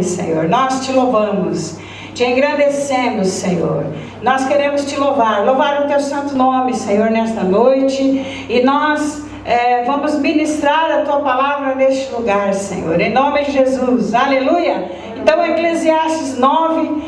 nome, Senhor. Nós te louvamos, te engrandecemos, Senhor. Nós queremos te louvar o teu santo nome, Senhor, nesta noite. E nós vamos ministrar a tua palavra neste lugar, Senhor, em nome de Jesus, aleluia. Então Eclesiastes 9,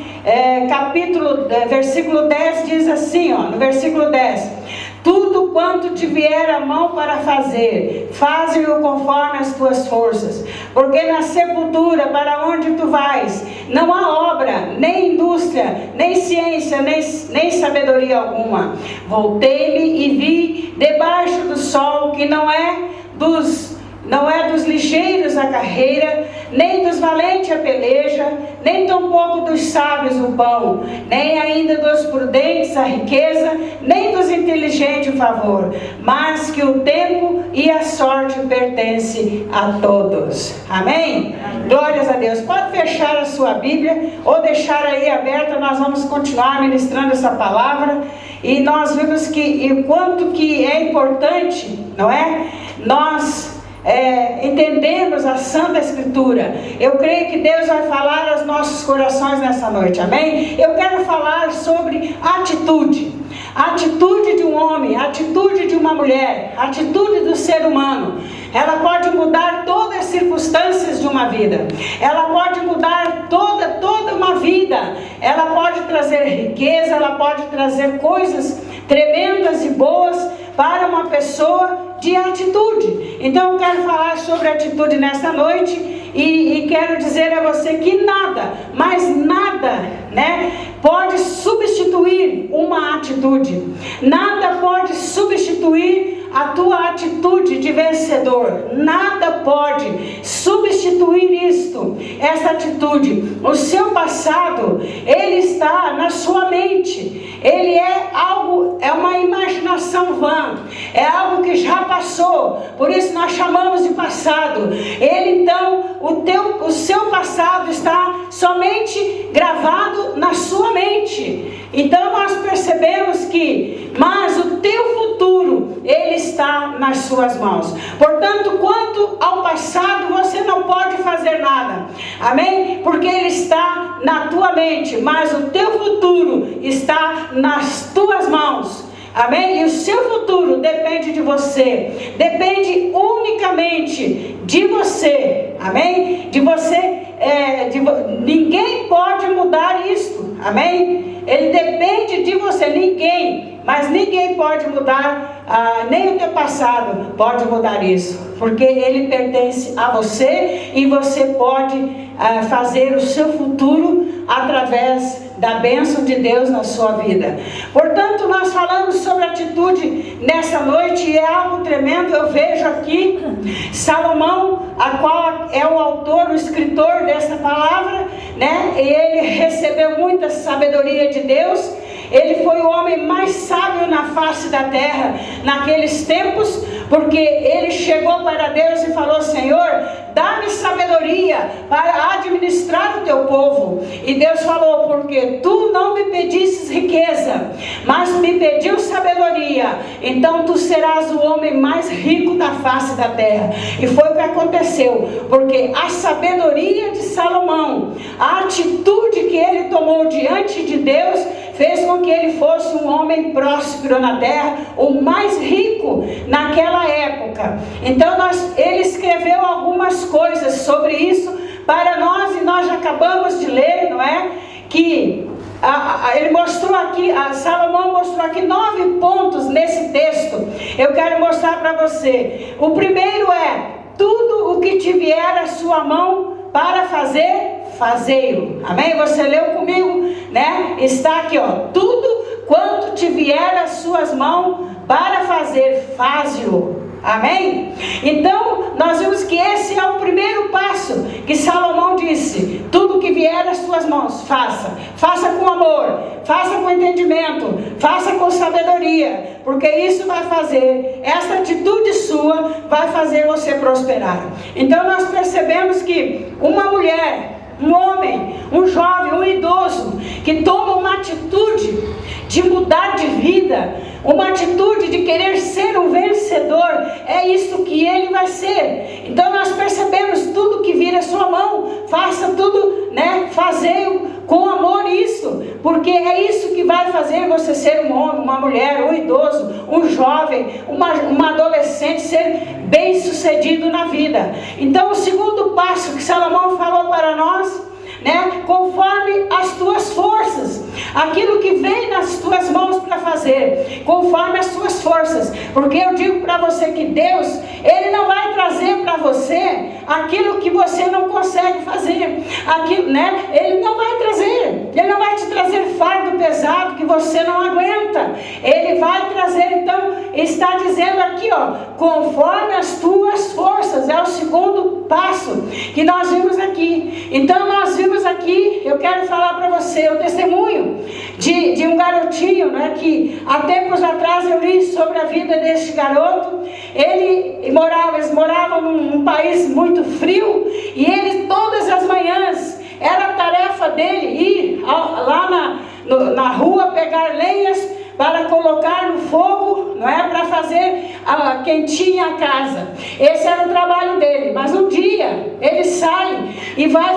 versículo 10 diz assim, no versículo 10: tudo quanto te vier a mão para fazer, faze-o conforme as tuas forças, porque na sepultura para onde tu vais, não há obra, nem indústria, nem ciência, nem sabedoria alguma. Voltei-me e vi debaixo do sol que não é dos ligeiros a carreira, nem dos valentes a peleja, nem tampouco dos sábios o pão, nem ainda dos prudentes a riqueza, nem dos inteligentes o favor, mas que o tempo e a sorte pertencem a todos. Amém? Glórias a Deus. Pode fechar a sua Bíblia ou deixar aí aberta. Nós vamos continuar ministrando essa palavra. E nós vimos que o quanto que é importante, não é? Nós entendemos a Santa Escritura. Eu creio que Deus vai falar aos nossos corações nessa noite, amém? Eu quero falar sobre atitude. Atitude de um homem, atitude de uma mulher, atitude do ser humano. Ela pode mudar todas as circunstâncias de uma vida. Ela pode mudar toda uma vida. Ela pode trazer riqueza, ela pode trazer coisas tremendas e boas para uma pessoa de atitude. Então eu quero falar sobre atitude nesta noite e quero dizer a você que nada, mas nada, pode substituir uma atitude. Nada pode substituir a tua atitude de vencedor. Nada pode substituir essa atitude. O seu passado, ele está na sua mente. Ele é uma imaginação vã. É algo que já passou. Por isso nós chamamos de passado. Então, o seu passado está somente gravado na sua mente. Então nós percebemos mas o teu futuro, ele está nas suas mãos. Portanto, quanto ao passado, você não pode fazer nada, amém? Porque ele está na tua mente, mas o teu futuro está nas tuas mãos, amém? E o seu futuro depende de você, depende unicamente de você, amém? Ninguém pode mudar isto, amém? Ele depende de você, mas ninguém pode mudar, nem o teu passado pode mudar isso, porque ele pertence a você e você pode fazer o seu futuro através da bênção de Deus na sua vida. Portanto, nós falamos sobre atitude nessa noite e é algo tremendo. Eu vejo aqui Salomão, a qual é o autor, o escritor dessa palavra, e ele recebeu muita sabedoria de Deus. Ele foi o homem mais sábio na face da terra naqueles tempos, porque ele chegou para Deus e falou: Senhor, dá-me sabedoria para administrar o teu povo. E Deus falou: porque tu não me pedisses riqueza, mas me pediu sabedoria, então tu serás o homem mais rico da face da terra. E foi o que aconteceu, porque a sabedoria de Salomão, a atitude que ele tomou diante de Deus, fez com que ele fosse um homem próspero na terra, o mais rico naquela época. Então ele escreveu algumas coisas sobre isso para nós, e nós já acabamos de ler, não é? Que ele mostrou aqui, Salomão mostrou aqui 9 pontos nesse texto. Eu quero mostrar para você. O primeiro é: tudo o que te vier à sua mão para fazer, fazei-o. Amém? Você leu comigo, Está aqui, tudo quanto te vier às suas mãos para fazer, faze-o. Amém? Então, nós vimos que esse é o primeiro passo que Salomão disse: tudo que vier às suas mãos, faça. Faça com amor, faça com entendimento, faça com sabedoria, porque isso vai fazer, essa atitude sua vai fazer você prosperar. Então nós percebemos que uma mulher, um homem, um jovem, um idoso que toma uma atitude de mudar de vida, uma atitude de querer ser um vencedor, é isso que ele vai ser. Então nós percebemos: tudo que vir à sua mão, faça tudo porque é isso que vai fazer você ser um homem, uma mulher, um idoso, um jovem, uma adolescente, ser bem sucedido na vida. Então o segundo passo que Salomão falou para nós, conforme as tuas forças, aquilo que vem nas tuas mãos para fazer, conforme as tuas forças, porque eu digo para você que Deus, Ele não vai trazer para você aquilo que você não consegue fazer, aquilo, Ele não vai trazer, Ele não vai te trazer fardo pesado que você não aguenta, Ele vai trazer, então, está dizendo aqui, conforme as tuas forças, é o segundo passo que nós vimos aqui. Então nós vimos aqui, eu quero falar para você o testemunho de um garotinho, que há tempos atrás eu li sobre a vida deste garoto. Eles moravam num país muito frio, e ele todas as manhãs, era a tarefa dele ir lá na rua pegar lenhas para colocar no fogo, para fazer quentinha a casa. Esse era o trabalho dele. Mas um dia ele sai e vai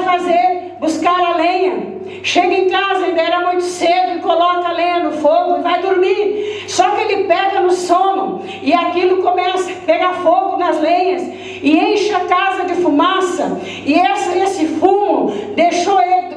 buscar a lenha. Chega em casa, ainda era muito cedo, e coloca a lenha no fogo e vai dormir. Só que ele pega no sono, e aquilo começa a pegar fogo nas lenhas e enche a casa de fumaça. E esse fumo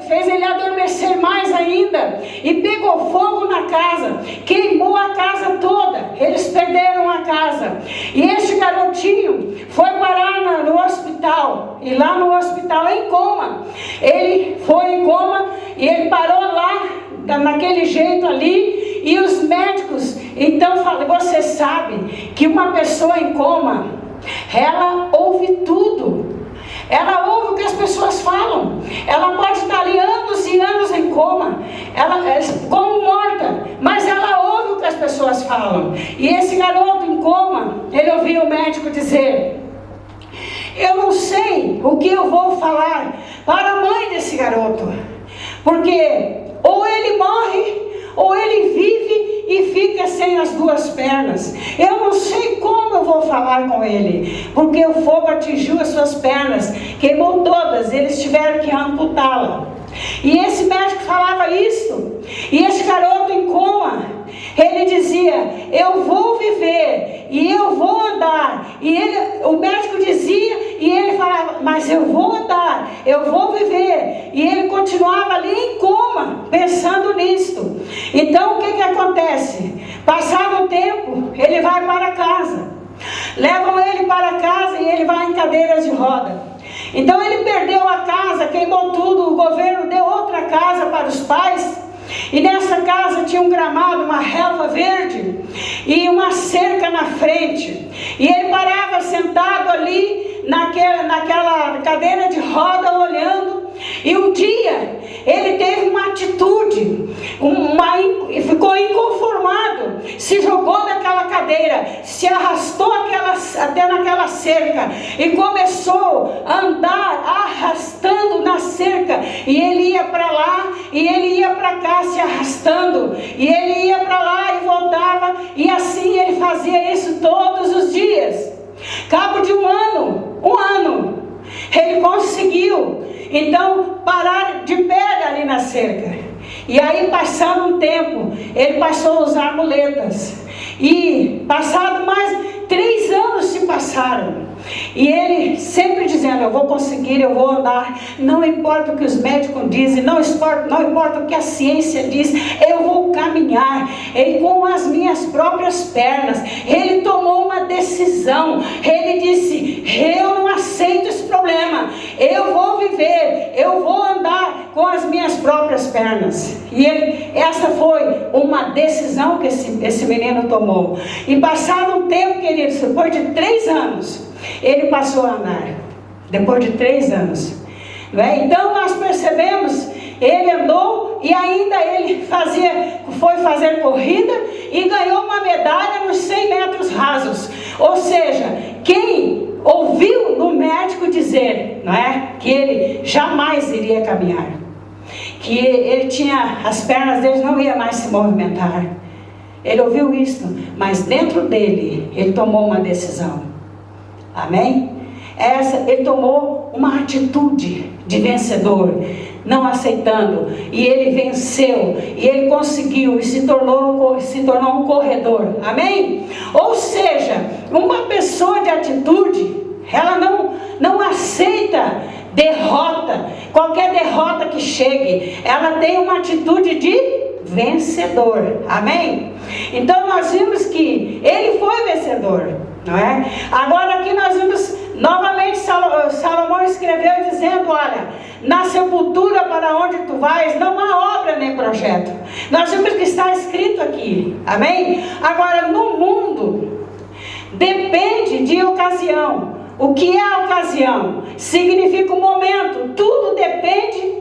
fez ele adormecer mais ainda, e pegou fogo na casa, queimou a casa toda. Eles perderam a casa, e este garotinho foi parar no hospital, e lá no hospital em coma. Ele foi em coma, e ele parou lá, naquele jeito ali, e os médicos então falam: você sabe que uma pessoa em coma, ela ouve tudo. Ela ouve o que as pessoas falam. Ela pode estar ali anos e anos em coma, como morta, mas ela ouve o que as pessoas falam. E esse garoto em coma, ele ouviu o médico dizer: eu não sei o que eu vou falar para a mãe desse garoto, porque ou ele morre, ou ele vive e fica sem as duas pernas. Eu não sei como eu vou falar com ele, porque o fogo atingiu as suas pernas, queimou todas, eles tiveram que amputá-la. E esse médico falava isso, e esse garoto em coma, ele dizia: eu vou viver, e eu vou andar. E o médico dizia, e ele falava: mas eu vou andar, eu vou viver. E ele continuava ali em coma, pensando nisto. Então o que acontece? Passado o tempo, ele vai para casa. Levam ele para casa e ele vai em cadeira de roda. Então ele perdeu a casa, queimou tudo, o governo deu outra casa para os pais. E nessa casa tinha um gramado, uma relva verde e uma cerca na frente. E ele parava sentado ali naquela cadeira de roda olhando. E um dia ele teve uma atitude, ficou inconformado, se jogou daquela cadeira, se arrastou até naquela cerca e começou a andar arrastando na cerca. E ele ia para lá e ele ia para cá se arrastando, e ele ia para lá e voltava, e assim ele fazia isso todos os dias. Cabo de um ano, ele conseguiu então parar de pé ali na cerca. E aí, passando um tempo, ele passou a usar muletas. E passado mais 3 anos se passaram. E ele sempre dizendo: eu vou conseguir, eu vou andar, não importa o que os médicos dizem, não importa o que a ciência diz, eu vou caminhar, e com as minhas próprias pernas. Ele tomou uma decisão, ele disse: eu não aceito esse problema, eu vou viver, eu vou andar com as minhas próprias pernas. E essa foi uma decisão que esse menino tomou. E passado um tempo, queridos, depois de 3 anos, ele passou a andar. Depois de 3 anos, não é? Então nós percebemos, ele andou, e ainda ele foi fazer corrida e ganhou uma medalha nos 100 metros rasos. Ou seja, quem ouviu no médico dizer, não é, que ele jamais iria caminhar, que ele tinha, as pernas dele não iam mais se movimentar, ele ouviu isso, mas dentro dele ele tomou uma decisão. Amém? Ele tomou uma atitude de vencedor, não aceitando, e ele venceu, e ele conseguiu, e se tornou um corredor, amém? Ou seja, uma pessoa de atitude, ela não aceita derrota, qualquer derrota que chegue, ela tem uma atitude de vencedor, amém? Então nós vimos que ele foi vencedor, não é? Agora aqui nós vimos novamente Salomão escreveu dizendo, olha, na sepultura para onde tu vais não há obra nem projeto. Nós vimos que está escrito aqui, amém? Agora no mundo depende de ocasião. O que é a ocasião? Significa um momento. Tudo depende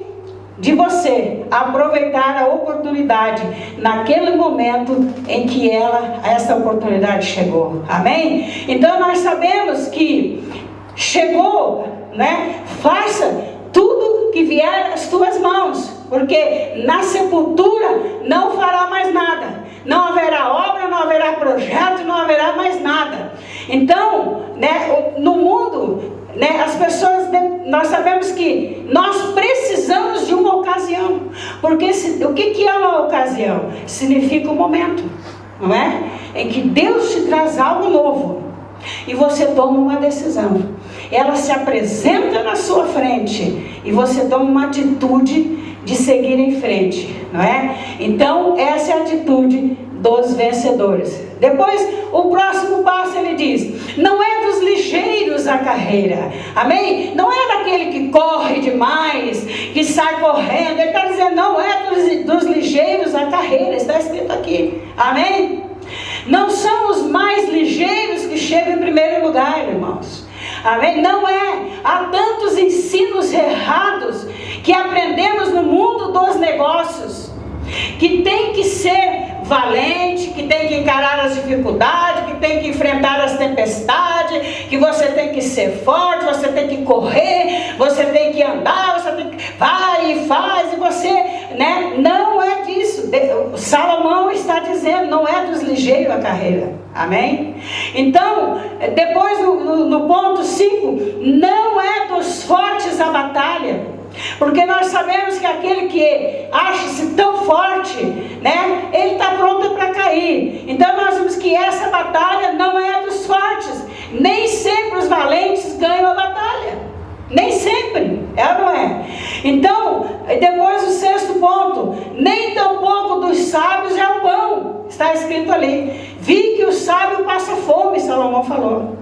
de você aproveitar a oportunidade naquele momento em que essa oportunidade chegou, amém? Então nós sabemos que chegou, né? Faça tudo que vier às tuas mãos, porque na sepultura não fará mais nada, não haverá obra, não haverá projeto, não haverá mais nada. Então, né, no mundo, né, as pessoas, nós sabemos que nós precisamos de uma ocasião, porque o que é uma ocasião? Significa um momento, não é? Em que Deus te traz algo novo e você toma uma decisão, ela se apresenta na sua frente e você toma uma atitude de seguir em frente, não é? Então essa é a atitude dos vencedores. Depois o próximo passo ele diz, não é dos ligeiros a carreira, amém? Não é daquele que corre demais, que sai correndo, ele está dizendo, não é dos ligeiros a carreira, está escrito aqui, amém? Não são os mais ligeiros que chegam em primeiro lugar, irmãos, amém? Não é. Há tantos ensinos errados que aprendemos no mundo dos negócios, que tem que ser valente, que tem que encarar as dificuldades, que tem que enfrentar as tempestades, que você tem que ser forte, você tem que correr, você tem que andar, você tem que vai e faz, e você, né? Não é disso. Salomão está dizendo, não é dos ligeiros a carreira, amém? Então, depois no ponto 5, não é dos fortes a batalha, porque nós sabemos que aquele que acha-se tão forte, né, ele está pronto para cair. Então nós vemos que essa batalha não é dos fortes. Nem sempre os valentes ganham a batalha, nem sempre, é ou não é? Então, depois o 6º ponto, nem tampouco dos sábios é o pão, está escrito ali. Vi que o sábio passa fome, Salomão falou,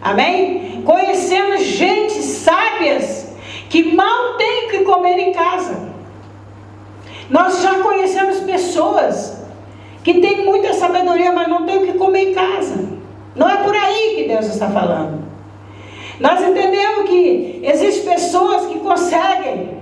amém? Conhecemos gente sábias que mal tem o que comer em casa. Nós já conhecemos pessoas que têm muita sabedoria, mas não tem o que comer em casa. Não é por aí que Deus está falando. Nós entendemos que existem pessoas que conseguem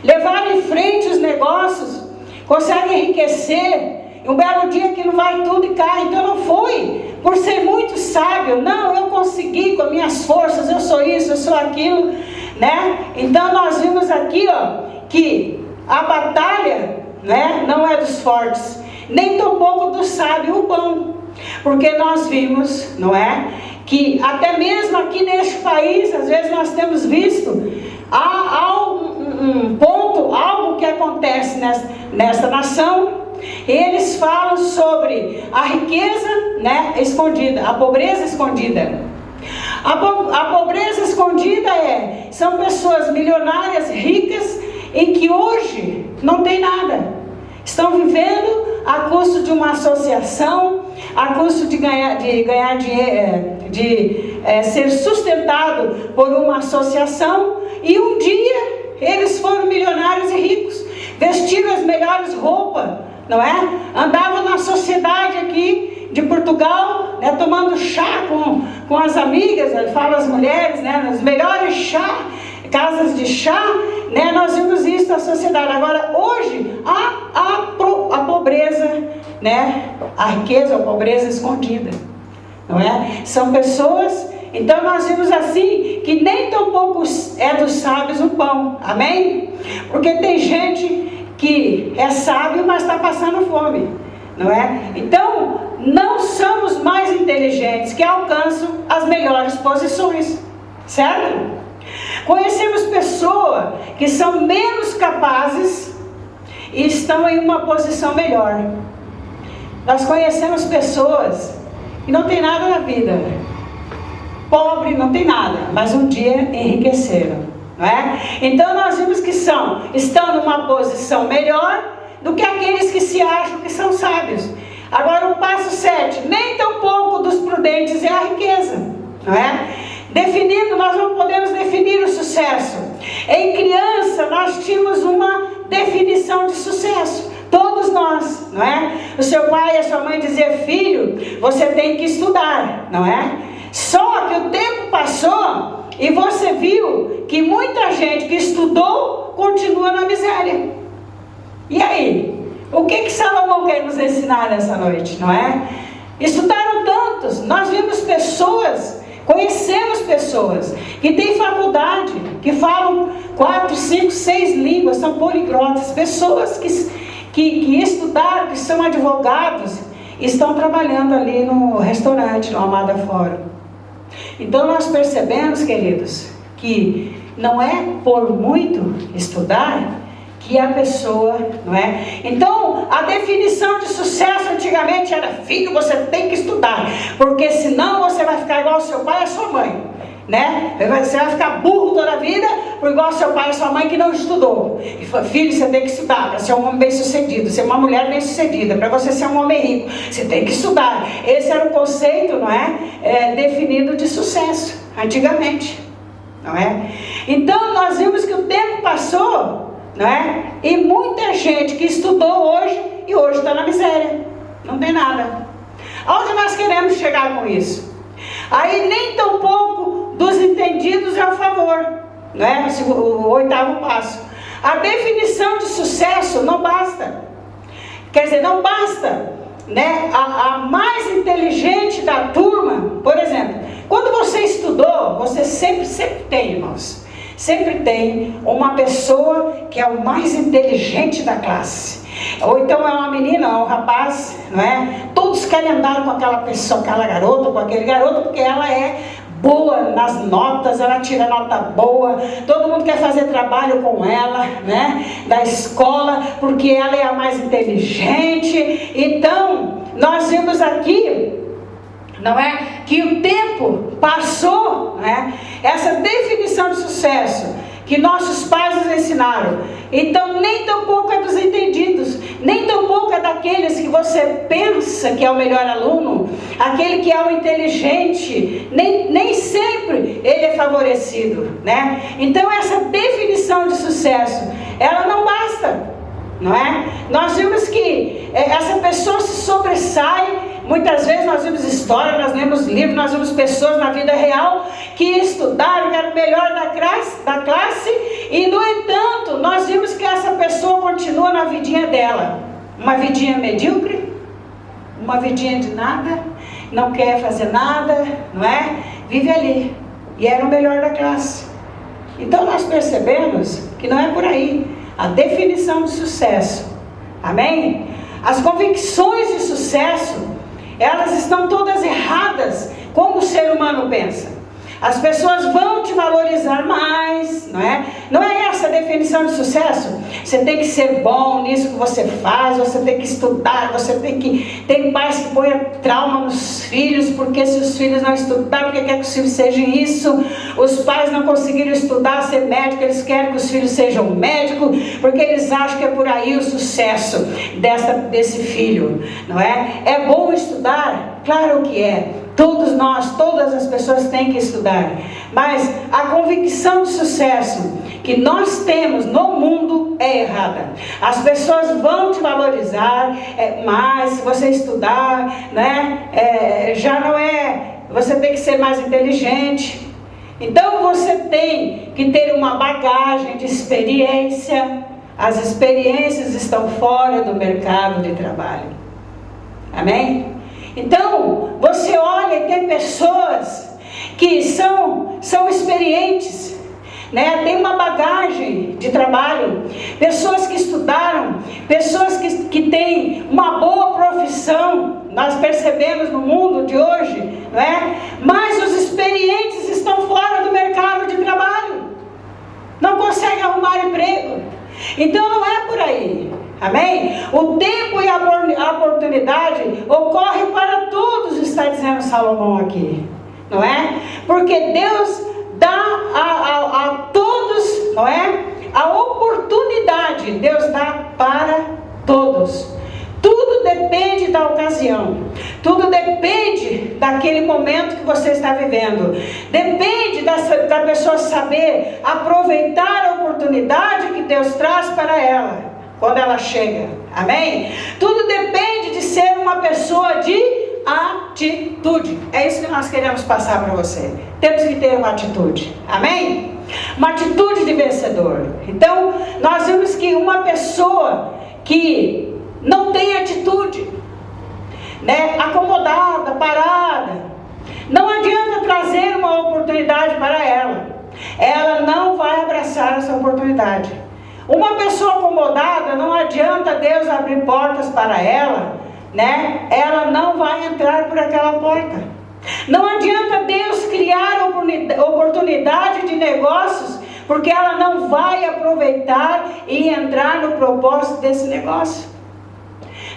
levar em frente os negócios, conseguem enriquecer, e um belo dia aquilo vai tudo e cai. Então não foi por ser muito sábio, não, eu consegui com as minhas forças, eu sou isso, eu sou aquilo, né? Então nós vimos aqui, ó, que a batalha, né, não é dos fortes, nem tampouco do sábio o pão, porque nós vimos, não é, que até mesmo aqui neste país, às vezes nós temos visto, há um ponto, algo que acontece nesta nação. Eles falam sobre a riqueza, né, escondida, a pobreza escondida. A pobreza escondida são pessoas milionárias, ricas, em que hoje não tem nada. Estão vivendo a custo de uma associação, a custo de ganhar dinheiro, de ser sustentado por uma associação, e um dia eles foram milionários e ricos, vestiram as melhores roupas, não é? Andavam na sociedade aqui de Portugal, né, tomando chá com as amigas, falam as mulheres, né, nos melhores chá, casas de chá, né, nós vimos isso na sociedade. Agora, hoje, a pobreza, né, a riqueza, a pobreza escondida, não é? São pessoas, então nós vimos assim, que nem tão pouco é dos sábios o pão, amém? Porque tem gente que é sábio, mas está passando fome, não é? Então, não somos mais inteligentes que alcançam as melhores posições, certo? Conhecemos pessoas que são menos capazes e estão em uma posição melhor. Nós conhecemos pessoas que não tem nada na vida, pobre, não tem nada, mas um dia enriqueceram, não é? Então nós vimos que estão numa posição melhor do que aqueles que se acham que são sábios. Agora o passo 7, nem tão pouco dos prudentes é a riqueza, não é? Nós não podemos definir o sucesso. Em criança nós tínhamos uma definição de sucesso, todos nós, não é? O seu pai e a sua mãe diziam: filho, você tem que estudar, não é? Só que o tempo passou e você viu que muita gente que estudou continua na miséria. E aí? O que Salomão quer nos ensinar nessa noite, não é? Estudaram tantos, nós vimos pessoas, conhecemos pessoas que têm faculdade, que falam 4, 5, 6 línguas, são poliglotas, pessoas que estudaram, que são advogados, estão trabalhando ali no restaurante, no Amada Fórum. Então nós percebemos, queridos, que não é por muito estudar que a pessoa, não é? Então a definição de sucesso antigamente era: filho, você tem que estudar, porque senão você vai ficar igual ao seu pai e a sua mãe, né? Você vai ficar burro toda a vida, por igual ao seu pai e a sua mãe que não estudou. E falou: filho, você tem que estudar para ser um homem bem sucedido, ser uma mulher bem sucedida, para você ser um homem rico, você tem que estudar. Esse era o conceito, não é? Definido de sucesso antigamente, não é? Então nós vimos que o tempo passou, não é? E muita gente que estudou hoje e hoje está na miséria, não tem nada. Aonde nós queremos chegar com isso? Aí nem tão pouco dos entendidos é a favor, não é? O 8º passo. A definição de sucesso não basta. Quer dizer, não basta, né? A mais inteligente da turma, por exemplo, quando você estudou, você sempre tem, irmãos, sempre tem uma pessoa que é o mais inteligente da classe. Ou então é uma menina, ou um rapaz, não é? Todos querem andar com aquela pessoa, aquela garota, com aquele garoto, porque ela é boa nas notas, ela tira nota boa, todo mundo quer fazer trabalho com ela, né? Da escola, porque ela é a mais inteligente. Então, nós vimos aqui, não é? Que o tempo passou, né? Essa definição de sucesso que nossos pais nos ensinaram. Então nem tão pouco é dos entendidos, nem tão pouco é daqueles que você pensa que é o melhor aluno, aquele que é o inteligente, nem sempre ele é favorecido, né? Então essa definição de sucesso, ela não basta, não é? Nós vimos que essa pessoa se sobressai. Muitas vezes nós vimos história, nós lemos livros, nós vimos pessoas na vida real que estudaram, que eram o melhor da classe, e no entanto, nós vimos que essa pessoa continua na vidinha dela. Uma vidinha medíocre, uma vidinha de nada, não quer fazer nada, não é? Vive ali, e era o melhor da classe. Então nós percebemos que não é por aí a definição de sucesso. Amém? As convicções de sucesso, elas estão todas erradas, como o ser humano pensa. As pessoas vão te valorizar mais, não é? Não é essa a definição de sucesso? Você tem que ser bom nisso que você faz, você tem que estudar, você tem que... Tem pais que põem trauma nos filhos, porque se os filhos não estudaram, porque quer que os filhos sejam isso. Os pais não conseguiram estudar, ser médico, eles querem que os filhos sejam médicos, porque eles acham que é por aí o sucesso desse filho, não é? É bom estudar? Claro que é. Todos nós, todas as pessoas têm que estudar. Mas a convicção de sucesso que nós temos no mundo é errada. As pessoas vão te valorizar, mas se você estudar, né, já não é... Você tem que ser mais inteligente. Então você tem que ter uma bagagem de experiência. As experiências estão fora do mercado de trabalho. Amém? Então, você olha e tem pessoas que são experientes, né? Tem uma bagagem de trabalho, pessoas que estudaram, pessoas que têm uma boa profissão, nós percebemos no mundo de hoje, não é? Mas os experientes estão fora do mercado de trabalho. não consegue arrumar emprego. Então não é por aí. Amém? O tempo e a oportunidade ocorre para todos, está dizendo Salomão aqui. Não é? Porque Deus dá a todos, não é? A oportunidade Deus dá para todos. Tudo depende da ocasião. Tudo depende daquele momento que você está vivendo. Depende da pessoa saber aproveitar a oportunidade que Deus traz para ela, quando ela chega. Amém? Tudo depende de ser uma pessoa de atitude. É isso que nós queremos passar para você. Temos que ter uma atitude. Amém? Uma atitude de vencedor. Então, nós vimos que uma pessoa que não tem atitude, né, acomodada, parada, não adianta trazer uma oportunidade para ela. Ela não vai abraçar essa oportunidade. Uma pessoa acomodada, não adianta Deus abrir portas para ela, né? Ela não vai entrar por aquela porta. Não adianta Deus criar oportunidade de negócios, porque ela não vai aproveitar e entrar no propósito desse negócio.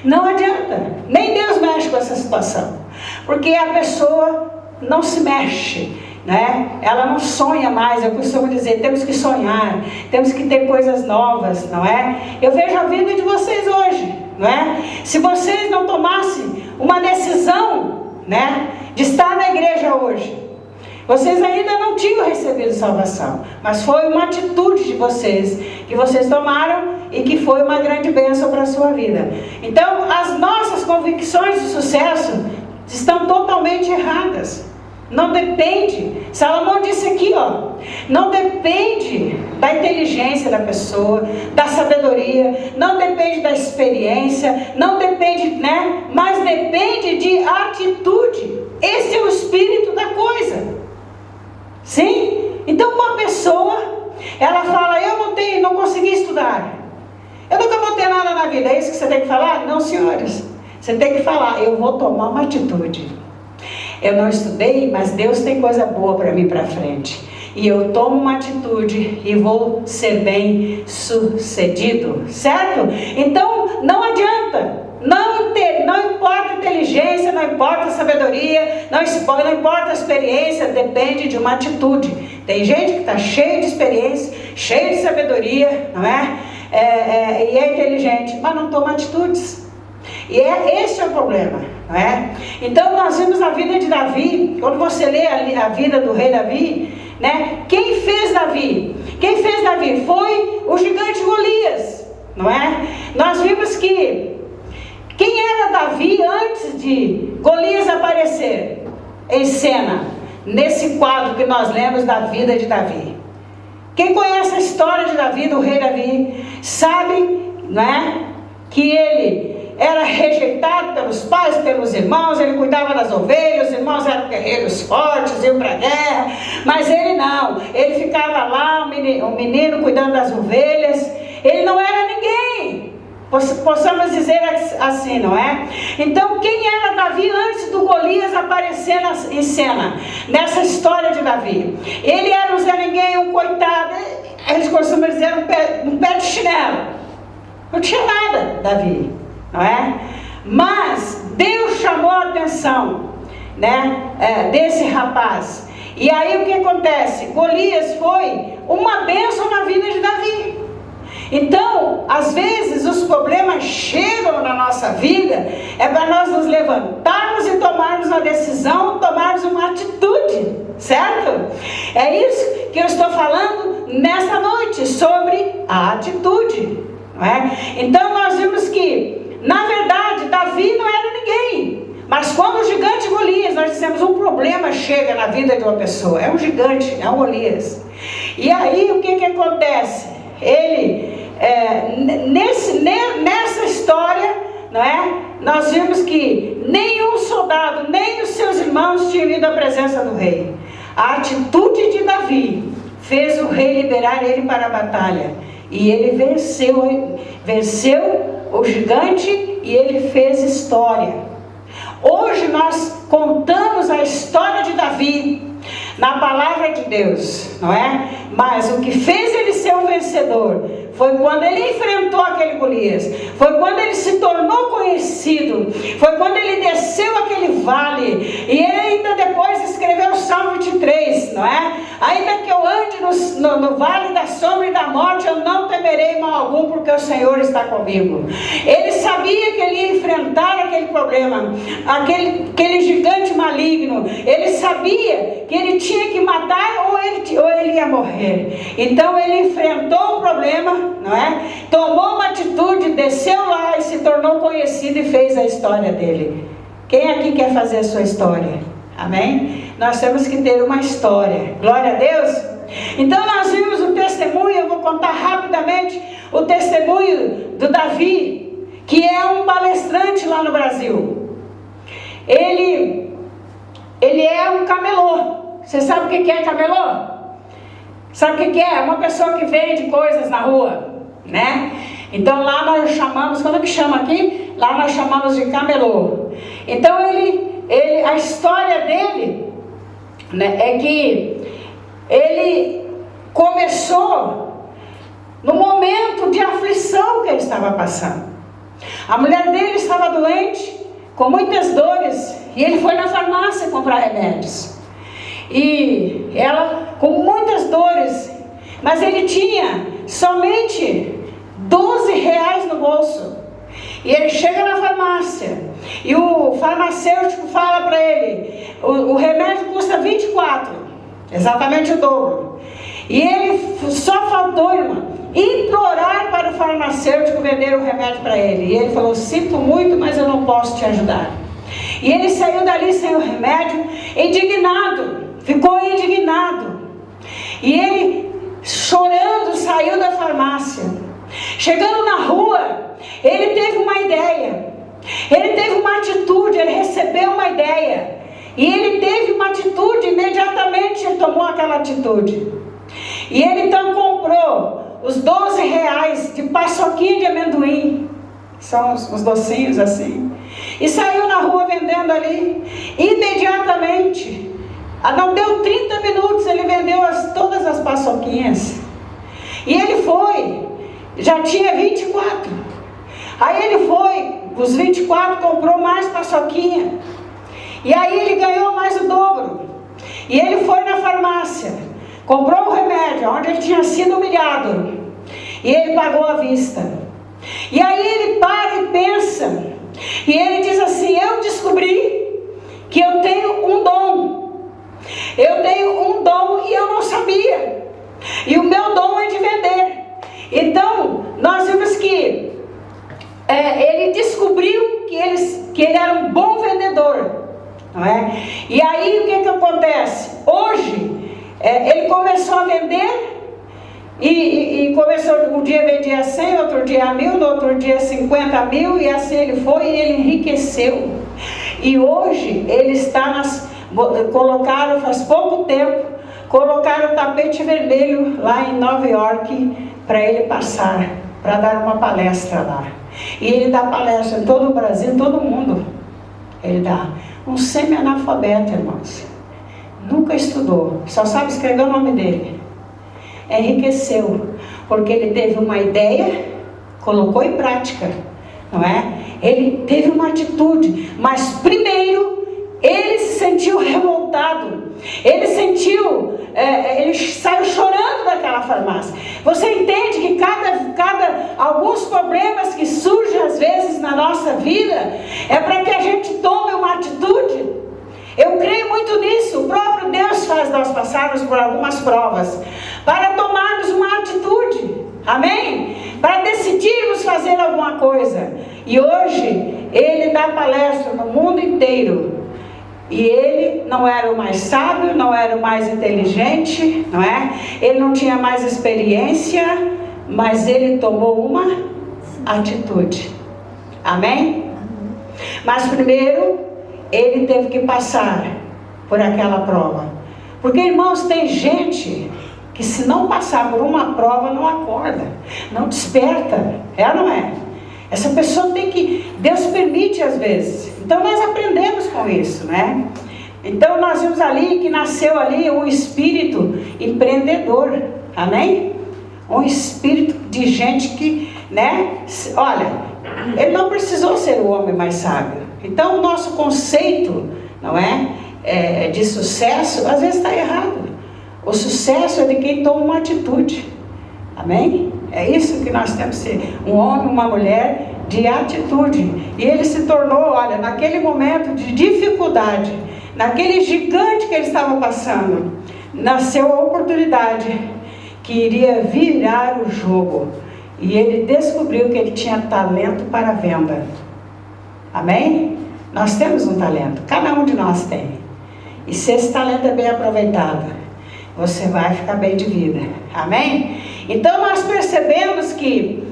Não adianta. Nem Deus mexe com essa situação, porque a pessoa não se mexe, né? Ela não sonha mais. Eu costumo dizer, temos que sonhar, temos que ter coisas novas, não é? Eu vejo a vida de vocês hoje, não é? Se vocês não tomassem uma decisão, né, de estar na igreja hoje, vocês ainda não tinham recebido salvação, mas foi uma atitude de vocês, que vocês tomaram e que foi uma grande bênção para a sua vida. Então, as nossas convicções de sucesso estão totalmente erradas. Não depende, Salomão disse aqui, ó, não depende da inteligência da pessoa, da sabedoria, não depende da experiência, não depende, né, mas depende de atitude. Esse é o espírito da coisa. Sim? Então uma pessoa, ela fala, eu não consegui estudar, eu nunca vou ter nada na vida. É isso que você tem que falar? Não, senhores, você tem que falar, eu vou tomar uma atitude. Eu não estudei, mas Deus tem coisa boa para mim para frente. E eu tomo uma atitude e vou ser bem sucedido, certo? Então não adianta, não importa a inteligência, não importa a sabedoria, não importa a experiência, depende de uma atitude. Tem gente que está cheia de experiência, cheia de sabedoria, não é? E é inteligente, mas não toma atitudes. E esse é o problema, não é? Então nós vimos a vida de Davi. Quando você lê a vida do rei Davi, né? Quem fez Davi? Quem fez Davi foi o gigante Golias, não é? Nós vimos que quem era Davi antes de Golias aparecer em cena, nesse quadro que nós lemos da vida de Davi. Quem conhece a história de Davi, do rei Davi, sabe, não é, que ele era rejeitado pelos pais, pelos irmãos. Ele cuidava das ovelhas, os irmãos eram guerreiros fortes, iam para a guerra, mas ele não, ele ficava lá, um menino cuidando das ovelhas. Ele não era ninguém, possamos dizer assim, não é? Então quem era Davi antes do Golias aparecer em cena, nessa história de Davi? Ele era um Zé Ninguém, um coitado, eles costumam dizer um pé de chinelo, não tinha nada, Davi, não é? Mas Deus chamou a atenção, né, desse rapaz. E aí o que acontece? Golias foi uma bênção na vida de Davi. Então, às vezes os problemas chegam na nossa vida, é para nós nos levantarmos e tomarmos uma decisão, tomarmos uma atitude, certo? É isso que eu estou falando nessa noite, sobre a atitude, não é? Então nós vimos que, na verdade, Davi não era ninguém, mas quando o gigante Golias, nós dissemos, um problema chega na vida de uma pessoa, é um gigante, é um Golias. E aí o que acontece? Ele, nessa história, não é? Nós vimos que nenhum soldado, nem os seus irmãos tinham ido à presença do rei. A atitude de Davi fez o rei liberar ele para a batalha. E ele venceu o gigante e ele fez história. Hoje nós contamos a história de Davi. na palavra de Deus, não é? Mas o que fez ele ser um vencedor foi quando ele enfrentou aquele Golias, foi quando ele se tornou conhecido, foi quando ele desceu aquele vale, e ele ainda depois escreveu o Salmo 23, não é? Ainda que eu ande no vale da sombra e da morte, eu não temerei mal algum, porque o Senhor está comigo. Ele sabia que ele ia enfrentar aquele problema, aquele gigante maligno. Ele sabia que ele tinha que matar ou ele ia morrer. Então ele enfrentou o problema, não é? Tomou uma atitude, desceu lá e se tornou conhecido e fez a história dele. Quem aqui quer fazer a sua história? Amém? Nós temos que ter uma história. Glória a Deus. Então nós vimos o testemunho, eu vou contar rapidamente o testemunho do Davi, que é um palestrante lá no Brasil. Ele é um camelô. Você sabe o que é camelô? Sabe o que é? Uma pessoa que vende coisas na rua, né? Então lá nós chamamos, como é que chama aqui? Lá nós chamamos de camelô. Então a história dele, né, é que ele começou no momento de aflição que ele estava passando. A mulher dele estava doente, com muitas dores, e ele foi na farmácia comprar remédios. E ela com muitas dores, mas ele tinha somente R$12 no bolso. E ele chega na farmácia e o farmacêutico fala para ele: o remédio custa 24, exatamente o dobro. E ele só faltou, irmã, implorar para o farmacêutico vender o remédio para ele. E ele falou: sinto muito, mas eu não posso te ajudar. E ele saiu dali sem o remédio, indignado, ficou indignado. E ele, chorando, saiu da farmácia. Chegando na rua, ele teve uma ideia, ele teve uma atitude, ele recebeu uma ideia, e ele teve uma atitude, imediatamente ele tomou aquela atitude. E ele então comprou os R$12 de paçoquinha de amendoim, são os docinhos assim, e saiu na rua vendendo ali. Imediatamente, não deu 30 minutos, ele vendeu todas as paçoquinhas. E ele foi, já tinha 24. Aí ele foi, os 24 comprou mais paçoquinha. E aí ele ganhou mais o dobro. E ele foi na farmácia, comprou o remédio, onde ele tinha sido humilhado. E ele pagou à vista. E aí ele para e pensa. E ele diz assim: eu descobri que eu tenho um dom. Eu tenho um dom e eu não sabia. E o meu dom é de vender. Então, nós vimos que ele descobriu que ele era um bom vendedor, não é? E aí o que acontece? Hoje, ele começou a vender e começou, um dia vendia 100, outro dia 1.000, no outro dia 50 mil, e assim ele foi e ele enriqueceu. E hoje ele está colocaram, faz pouco tempo, colocaram o tapete vermelho lá em Nova York para ele passar, para dar uma palestra lá. E ele dá palestra em todo o Brasil, em todo o mundo. Ele dá. Um semi-analfabeto, irmãos. Nunca estudou, só sabe escrever o nome dele. Enriqueceu, porque ele teve uma ideia, colocou em prática, não é? Ele teve uma atitude, mas primeiro ele se sentiu revoltado. Ele ele saiu chorando daquela farmácia. Você entende que alguns problemas que surgem às vezes na nossa vida é para que a gente tome uma atitude? Eu creio muito nisso. O próprio Deus faz nós passarmos por algumas provas para tomarmos uma atitude. Amém? Para decidirmos fazer alguma coisa. E hoje ele dá palestra no mundo inteiro. E ele não era o mais sábio, não era o mais inteligente, não é? Ele não tinha mais experiência, mas ele tomou uma atitude. Amém? Mas primeiro, ele teve que passar por aquela prova. Porque, irmãos, tem gente que se não passar por uma prova, não acorda, não desperta. É ou não é? Essa pessoa tem que... Deus permite às vezes. Então nós aprendemos com isso, né? Então nós vimos ali que nasceu ali um espírito empreendedor, amém? Um espírito de gente que, né? Olha, ele não precisou ser o homem mais sábio. Então o nosso conceito, não é, de sucesso, às vezes está errado. O sucesso é de quem toma uma atitude, amém? É isso que nós temos que ser, um homem, uma mulher de atitude. E ele se tornou, olha, naquele momento de dificuldade, naquele gigante que ele estava passando, nasceu a oportunidade que iria virar o jogo. E ele descobriu que ele tinha talento para a venda. Amém? Nós temos um talento, cada um de nós tem. E se esse talento é bem aproveitado, você vai ficar bem de vida. Amém? Então nós percebemos que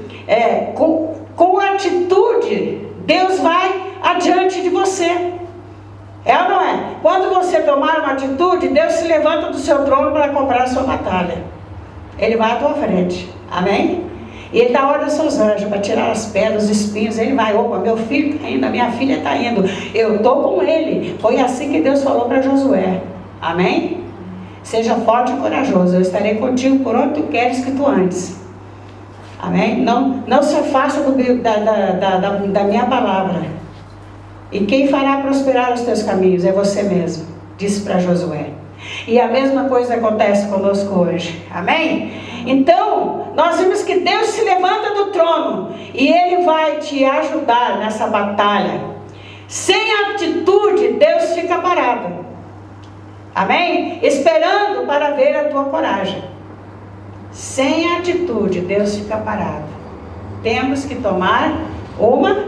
com atitude, Deus vai adiante de você. É ou não é? Quando você tomar uma atitude, Deus se levanta do seu trono para comprar a sua batalha. Ele vai à tua frente. Amém? E Ele dá ordem aos seus anjos para tirar as pedras, os espinhos. Ele vai, opa, meu filho está indo, a minha filha está indo. Eu estou com ele. Foi assim que Deus falou para Josué. Amém? Seja forte e corajoso. Eu estarei contigo por onde tu queres que tu andes. Amém? Não se afasta da minha palavra. E quem fará prosperar os teus caminhos é você mesmo, disse para Josué. E a mesma coisa acontece conosco hoje. Amém? Então, nós vimos que Deus se levanta do trono e Ele vai te ajudar nessa batalha. Sem atitude, Deus fica parado. Amém? Esperando para ver a tua coragem. Sem atitude, Deus fica parado. Temos que tomar uma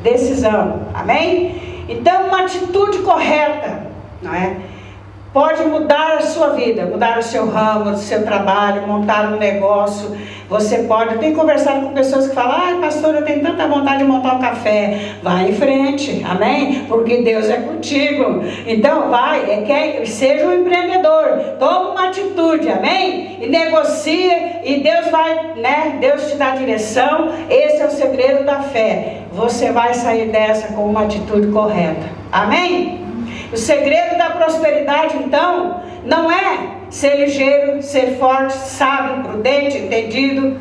decisão. Amém? Então, uma atitude correta, não é? Pode mudar a sua vida, mudar o seu ramo, o seu trabalho, montar um negócio. Você pode, eu tenho conversado com pessoas que falam, ai pastor, eu tenho tanta vontade de montar um café. Vai em frente, amém? Porque Deus é contigo. Então seja um empreendedor, toma uma atitude, amém? E negocia, e Deus vai, né? Deus te dá direção. Esse é o segredo da fé. Você vai sair dessa com uma atitude correta, amém? O segredo da prosperidade, então, não é ser ligeiro, ser forte, sábio, prudente, entendido.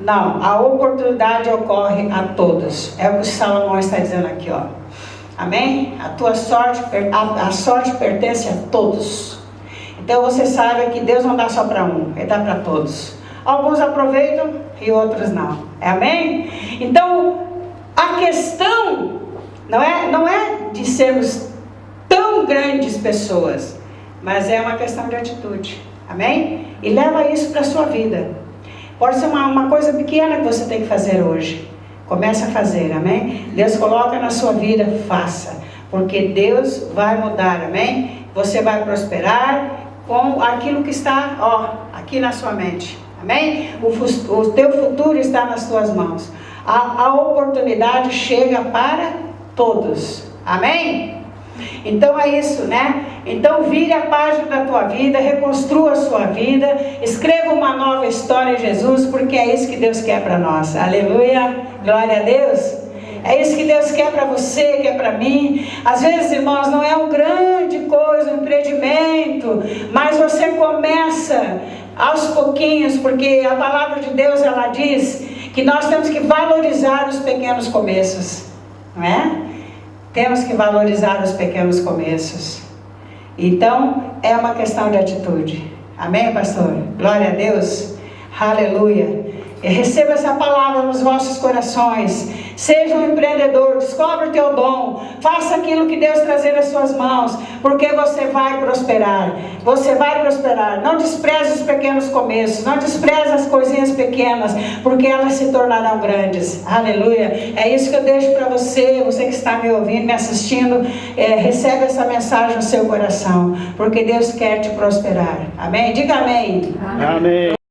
Não, a oportunidade ocorre a todos. É o que Salomão está dizendo aqui, ó. Amém? A sorte pertence a todos. Então você sabe que Deus não dá só para um, Ele dá para todos. Alguns aproveitam e outros não. Amém? Então, a questão não é de sermos tão grandes pessoas, mas é uma questão de atitude, amém? E leva isso para a sua vida. Pode ser uma coisa pequena que você tem que fazer hoje. Comece a fazer, amém? Deus coloca na sua vida, faça, porque Deus vai mudar, amém? Você vai prosperar com aquilo que está, ó, aqui na sua mente, amém? O teu futuro está nas tuas mãos. A oportunidade chega para todos, amém? Então é isso, né? Então vire a página da tua vida, reconstrua a sua vida, escreva uma nova história em Jesus, porque é isso que Deus quer para nós. Aleluia, glória a Deus. É isso que Deus quer para você, quer para mim. Às vezes, irmãos, não é um grande coisa, um empreendimento, mas você começa aos pouquinhos, porque a palavra de Deus, ela diz que nós temos que valorizar os pequenos começos, não é? Temos que valorizar os pequenos começos. Então, é uma questão de atitude. Amém, pastor? Glória a Deus. Aleluia. E receba essa palavra nos vossos corações. Seja um empreendedor, descobre o teu dom, faça aquilo que Deus trazer às suas mãos, porque você vai prosperar. Você vai prosperar. Não despreze os pequenos começos, não despreze as coisinhas pequenas, porque elas se tornarão grandes. Aleluia. É isso que eu deixo para você, você que está me ouvindo, me assistindo, recebe essa mensagem no seu coração, porque Deus quer te prosperar. Amém? Diga amém. Amém.